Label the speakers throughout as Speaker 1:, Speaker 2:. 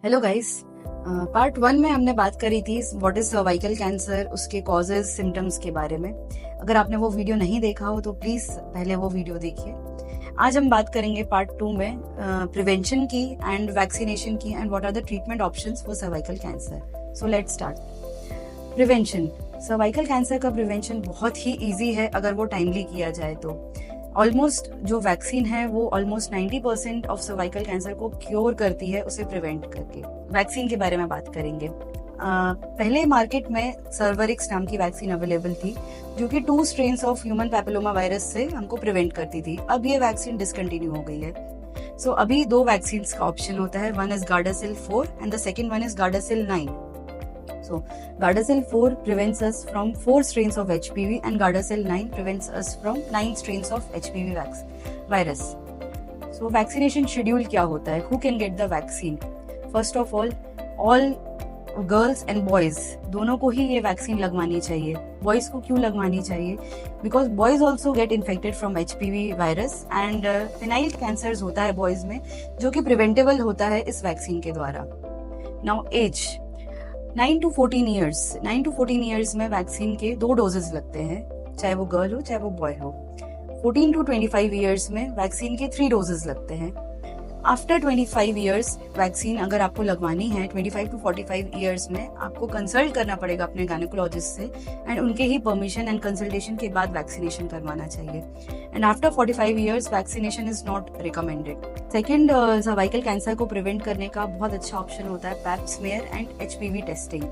Speaker 1: Hello guys. Part 1 में हमने बात करी थी व्हाट इज सर्वाइकल कैंसर, उसके कॉजेज, सिम्टम्स के बारे में। अगर आपने वो वीडियो नहीं देखा हो तो प्लीज पहले वो वीडियो देखिए। आज हम बात करेंगे पार्ट 2 में प्रिवेंशन की एंड वैक्सीनेशन की and what are the treatment options for cervical cancer. So let's start. Prevention. Cervical cancer का प्रिवेंशन बहुत ही ईजी है अगर वो टाइमली किया जाए तो। ऑलमोस्ट जो वैक्सीन है वो ऑलमोस्ट 90% ऑफ सर्वाइकल कैंसर को क्योर करती है उसे प्रिवेंट करके। वैक्सीन के बारे में बात करेंगे। पहले मार्केट में सर्वरिक्स नाम की वैक्सीन अवेलेबल थी जो कि 2 strains of human papilloma virus से हमको प्रिवेंट करती थी। अब ये वैक्सीन डिसकंटिन्यू हो गई है। सो अभी 2 वैक्सीन का ऑप्शन होता है। One is Gardasil 4 and the second one is Gardasil 9। So, Gardasil 4 prevents us from 4 strains of HPV and Gardasil 9 prevents us from 9 strains of HPV virus. So, vaccination schedule क्या होता है? Who can get the vaccine? First of all girls and boys दोनों को ही ये vaccine लगवानी चाहिए। Boys को क्यों लगवानी चाहिए? Because boys also get infected from HPV virus and phenyl cancer होता है बॉयज में जो कि प्रिवेंटेबल होता है इस वैक्सीन के द्वारा। नाउ एज 9 to 14 ईयर्स में वैक्सीन के 2 डोजेस लगते हैं, चाहे वो गर्ल हो चाहे वो बॉय हो। 14 to 25 ईयर्स में वैक्सीन के 3 डोजेस लगते हैं। आफ्टर 25 ईयर्स वैक्सीन अगर आपको लगवानी है 25 to 45 ईयर्स में आपको कंसल्ट करना पड़ेगा अपने गायनेकोलॉजिस्ट से एंड उनके ही परमिशन एंड कंसल्टेशन के बाद वैक्सीनेशन करवाना चाहिए। And after 45 years vaccination is not recommended. Second, cervical cancer को प्रिवेंट करने का बहुत अच्छा ऑप्शन होता है pap smear and HPV testing.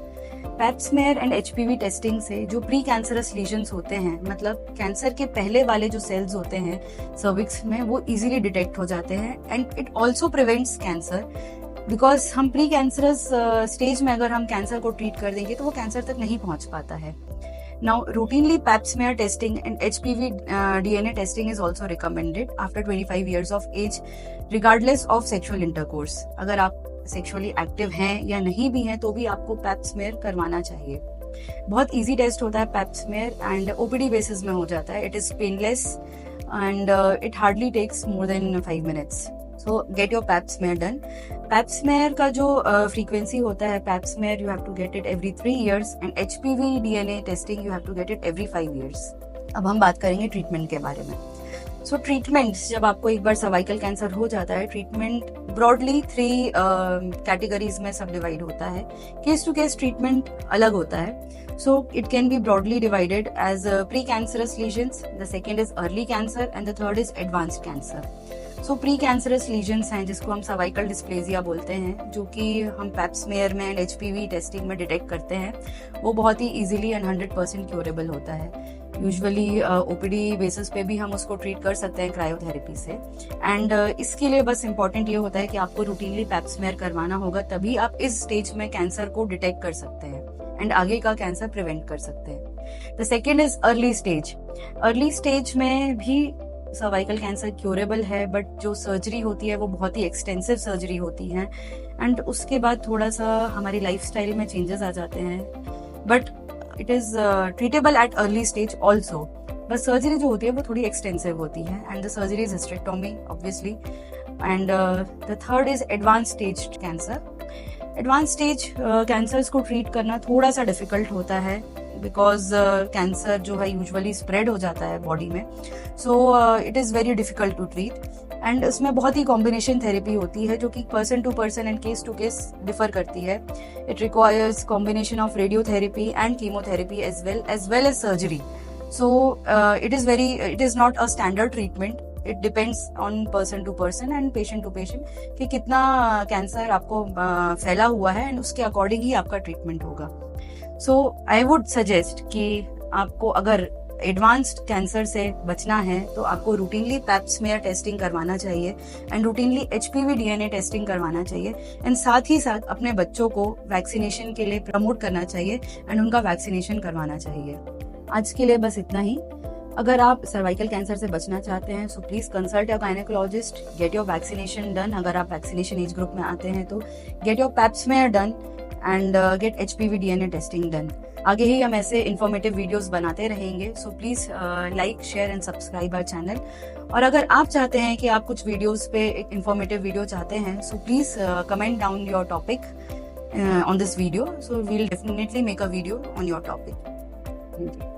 Speaker 1: Pap smear and HPV testing से जो प्री कैंसरस लीजन्स होते हैं, मतलब कैंसर के पहले वाले जो सेल्स होते हैं सर्विक्स में, वो इजीली डिटेक्ट हो जाते हैं and it also prevents cancer. Because हम प्री कैंसरस स्टेज में अगर हम कैंसर को ट्रीट कर देंगे तो वो कैंसर तक नहीं पहुंच पाता है। Now, routinely pap smear testing and HPV DNA testing is also recommended after 25 years of age, regardless of sexual intercourse. अगर आप सेक्सुअली एक्टिव हैं या नहीं भी हैं तो भी आपको पैप स्मेयर करवाना चाहिए। बहुत इजी टेस्ट होता है pap smear and OPD basis में हो जाता है। It is painless and it hardly takes more than 5 minutes. So get your pap smear done. Pap smear का जो फ्रीक्वेंसी होता है, pap smear you have to get it every 3 years and HPV DNA testing you have to get it every 5 years. अब हम बात करेंगे treatment के बारे में। सो ट्रीटमेंट, जब आपको एक बार सर्वाइकल कैंसर हो जाता है, ट्रीटमेंट ब्रॉडली 3 कैटेगरीज में सब डिवाइड होता है। केस टू केस ट्रीटमेंट अलग होता है। So it can be broadly divided as pre cancerous lesions, the second is early cancer and the third is advanced cancer. So pre cancerous lesions हैं जिसको हम सर्वाइकल डिस्प्लेजिया बोलते हैं, जो कि हम पैप स्मेयर में एंड HPV टेस्टिंग में डिटेक्ट करते हैं। वो बहुत ही इजीली एंड 100% क्योरेबल होता है। यूजुअली OPD बेसिस पे भी हम उसको ट्रीट कर सकते हैं क्रायोथेरेपी से। एंड इसके लिए बस इम्पोर्टेंट ये होता है कि आपको रूटीनली पैप स्मेयर करवाना होगा, तभी आप इस स्टेज में कैंसर को डिटेक्ट कर सकते हैं एंड आगे का कैंसर प्रिवेंट कर सकते हैं। The second is early stage. Early stage में भी सर्वाइकल कैंसर क्योरेबल है, बट जो सर्जरी होती है वो बहुत ही एक्सटेंसिव सर्जरी होती है एंड उसके बाद थोड़ा सा हमारी लाइफस्टाइल में चेंजेस आ जाते हैं, but it is treatable at early stage also. बस सर्जरी जो होती है वो थोड़ी एक्सटेंसिव होती है and the surgery is hysterectomy obviously. And the third is advance stage cancer. Advance stage cancers को ट्रीट करना थोड़ा सा डिफिकल्ट होता है बिकॉज कैंसर जो है यूजुअली स्प्रेड हो जाता है बॉडी में। So it is very difficult to treat and इसमें बहुत ही कॉम्बिनेशन थेरेपी होती है जो कि person to person and case to case differ करती है। It requires combination of radiotherapy and chemotherapy as well as surgery. So it is not a standard treatment. It depends on person to person and patient to patient कि कितना cancer आपको फैला हुआ है and उसके according ही आपका treatment होगा। सो I would suggest कि आपको अगर एडवांस्ड कैंसर से बचना है तो आपको रूटीनली पैप स्मेयर टेस्टिंग करवाना चाहिए and routinely HPV DNA testing करवाना चाहिए एंड साथ ही साथ अपने बच्चों को वैक्सीनेशन के लिए प्रमोट करना चाहिए एंड उनका वैक्सीनेशन करवाना चाहिए। आज के लिए बस इतना ही। अगर आप सर्वाइकल कैंसर से बचना चाहते हैं so please consult your gynaecologist, get your vaccination done. अगर आप वैक्सीनेशन एज ग्रुप में आते हैं तो get your pap smear done and get HPV DNA testing done. आगे ही हम ऐसे इन्फॉर्मेटिव वीडियोस बनाते रहेंगे, so please like share and subscribe our channel. और अगर आप चाहते हैं कि आप कुछ वीडियोस पे एक इन्फॉर्मेटिव वीडियो चाहते हैं, so please comment down your topic on this video, so we'll definitely make a video on your topic. Thank you.